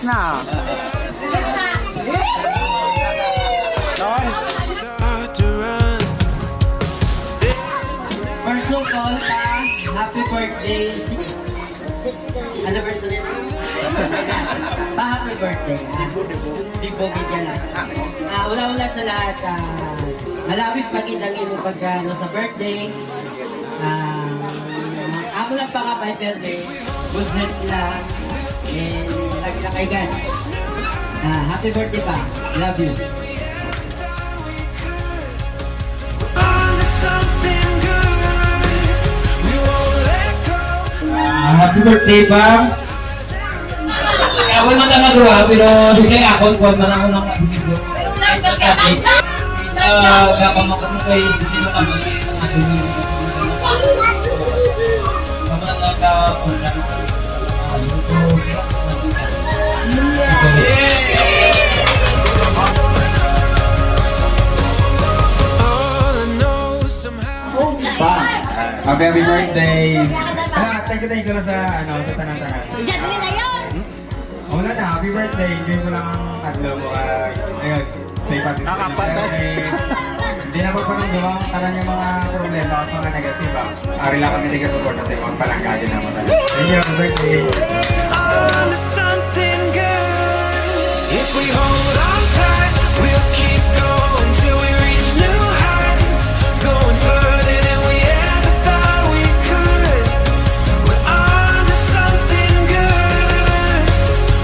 na. Don. First of all, happy birthday, 6th anniversary. Happy birthday. Dibo, bigyan lang. Una-una sa lahat, malapit pakitang ino pagka sa birthday. Ako lang pakabay birthday. Good health lang. And lagi lang kay God. Happy birthday pa. Love you. Happy birthday, Pam! Ako naman na nagawa, pero hindi ako, kuwan man ako ng kabigyo. Kapamakat mo kayo, hindi mo kami ng ating mga nagkapunta ng Happy birthday. Thank you na sa sa tanang-tanang. Wala na, happy birthday. Enjoy mo lang ang tatlo mo. Ayun, stay positive. Hindi na magpanundawa ang kanan yung mga problema at mga negative. Ari lang kami tiga support natin. Magpalanggagin naman. Thank you, happy birthday. If we hold on tight, we'll keep going till we reach new heights, going further than we ever thought we could. We're on to something good.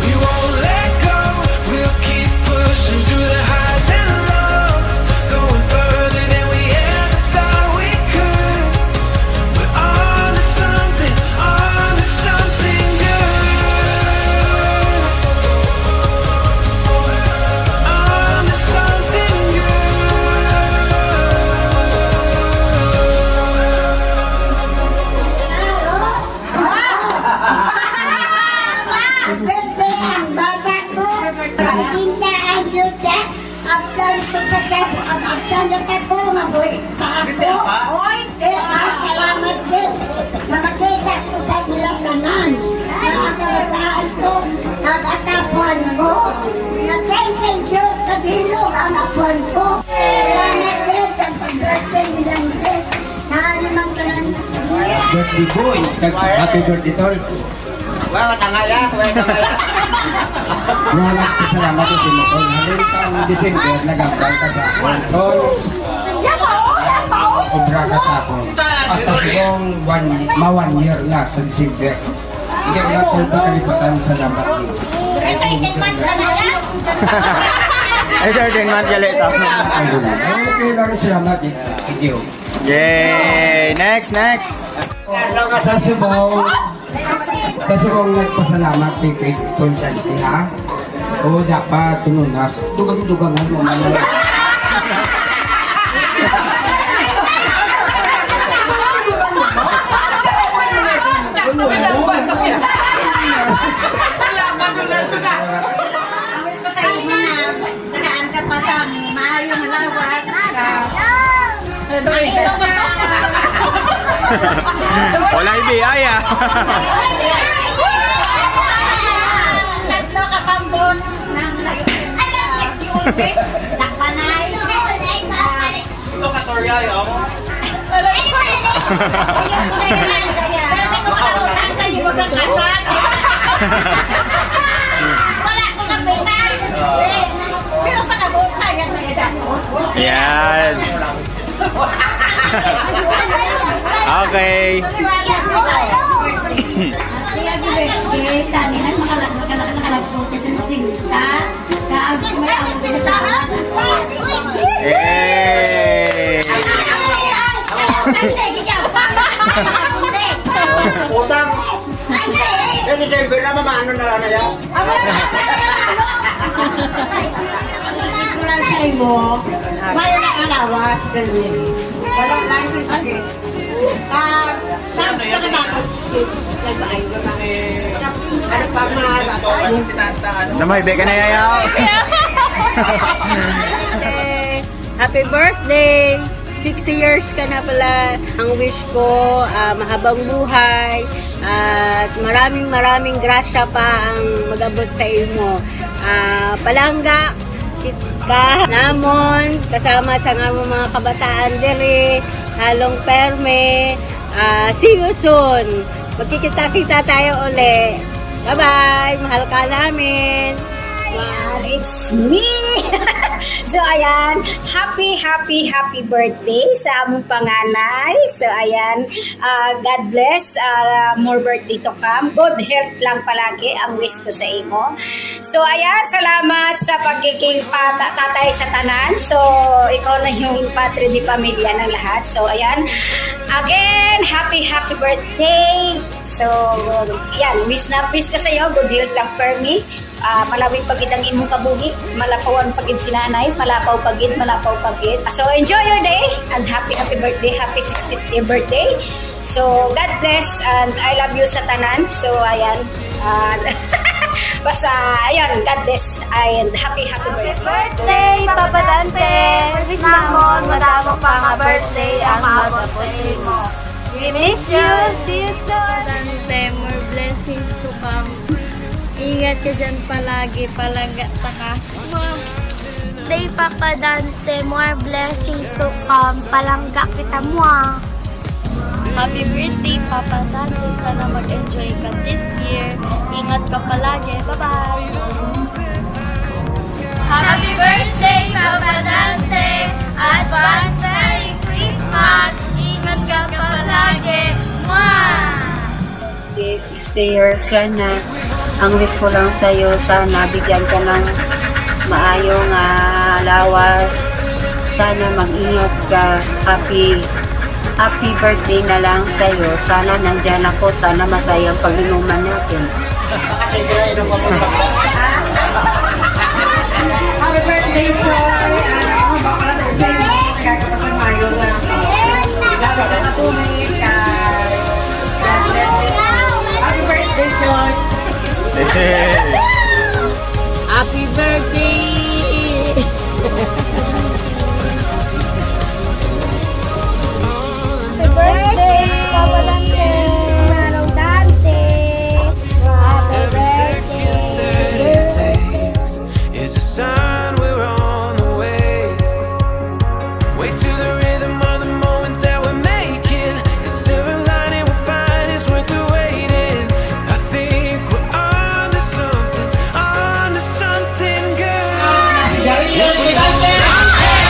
We won't let go. We'll keep pushing through the highs and lows, going further than we ever thought we could. We're on to something good. Salamat din na makita ko sa Bilasanan na akalataan ko nagatapuan ko na thank you sa bilog ang apuan ko. Salamat din sa pag-birthday nilang din na limang kanan. birthday boy. Happy birthday, Tol. Wow, tangala. Maraming salamat sa inyo, Tol. Ngayon sa December, nag-apply ka sa akin, Tol. Obra ka sa akin. Hasta sigong 1 year na sa December. Ikaw na po ba kalipatan sa lamat niyo? Ay, sir, din man galit ako. Okay lang rin salamat. Thank you. Yay! Next! Sa Cebu, nagpasalamat kay Kontante, ha? O dapat tununas. Dugang-dugangan mo man. Wala ibiyay ah. Tatlo ka pang boss ng Lakpanay. Ito ka, Toriel, oh. Pero may kumakautan sa iyo sa kasan. Wala ko ng payment. Pero pag-abot tayo na edad mo. Yes. Okay. Yay! Utang. Kasi siyempre na mamano na lang yan. Mo, may nakalawas ganun. Wala lang kasi. Sabi ko na ako. Ano pa mga Namahibe ka na yayaw. Happy birthday! 60 years ka na pala. Ang wish ko, mahabang buhay, At maraming grasya pa ang magabot sa imo. Palangga ka namon kasama sa nga mga kabataan diri halong perme. See you soon. Magkikita-kita tayo uli. Bye-bye. Mahal ka namin. Ayan, it's me! So, ayan, happy birthday sa among panganay. So, ayan, God bless, more birthday to come. Good health lang palagi ang wish ko sa imo. So, ayan, salamat sa pagiging tatay sa tanan. So, ikaw na yung padre di pamilya ng lahat. So, ayan, again, happy birthday! So, yan, wish ko sa iyo, good health lang per me. Malawig pagid ang imong kabuhi, malapawan pagid si nanay, malapaw pagid. So, enjoy your day and happy birthday, happy 60th birthday. So, God bless and I love you sa tanan. So, ayan, basta, ayan, God bless and happy birthday. Birthday, Papa Dante! Namon, madamo pa nga birthday ang mabapos mo. We miss you! See you soon! Dante, more blessings to come. Ingat ka dyan palagi, palangga ka. Birthday, Papa Dante! More blessings to come. Palangga kita mo ah. Happy birthday, Papa Dante. Sana mag-enjoy ka this year. Ingat ka palagi. Bye-bye! Happy birthday, Papa Dante! Advance Merry Christmas! Ingat ka palagi! Mwah! This is the years ka na. Ang wish ko lang sa'yo, sana bigyan ka ng maayong lawas. Sana mag-ingat ka. Happy birthday na lang sa'yo. Sana nandyan ako. Sana masaya ang pag-inuman natin. Happy birthday, Joy! Baka na sa'yo, kakapasan mayo lang. Dapat na tumingin ka. Happy birthday, Joy! Happy birthday! Happy birthday, Papa Dante! Manong Dante! Happy birthday! It's a sign we're on the way. Wait to the rhythm of the moment that we're making. The silver lining we'll find is worth the waiting. I think we're onto something good. If we hold on tight,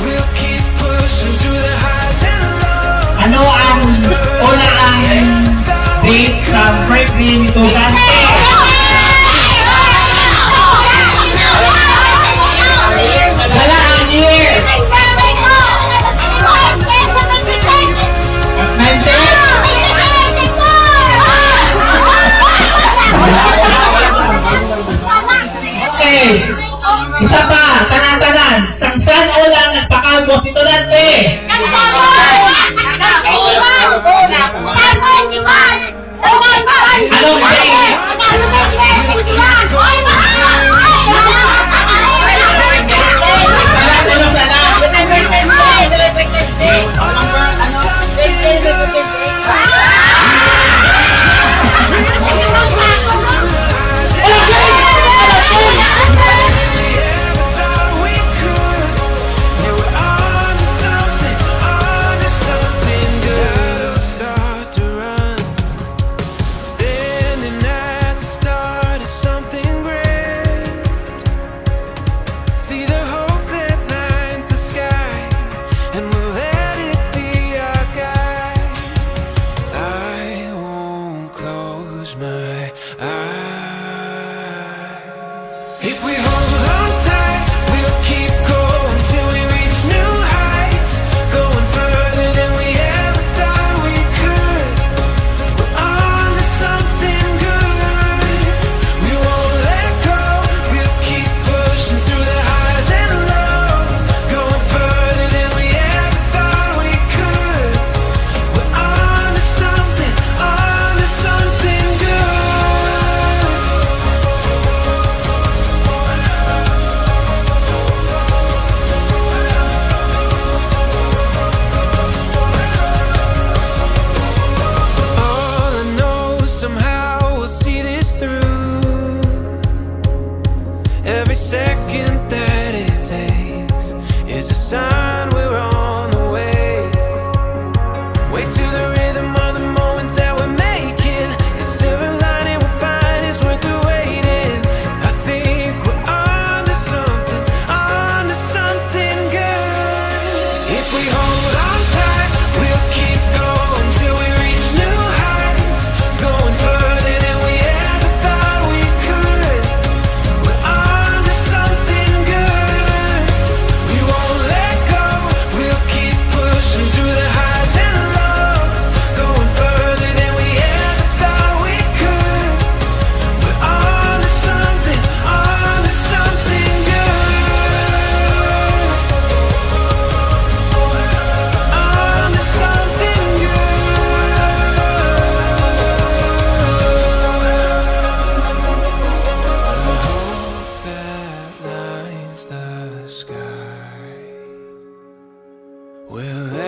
we'll keep pushing through the highs and lows. Ano ang date sa birthday ni Dante? Wala ang year! Okay! Isa pa, tanan-tanan, sangsan o lang nagpakalbo si Dante? Anong date? Wherever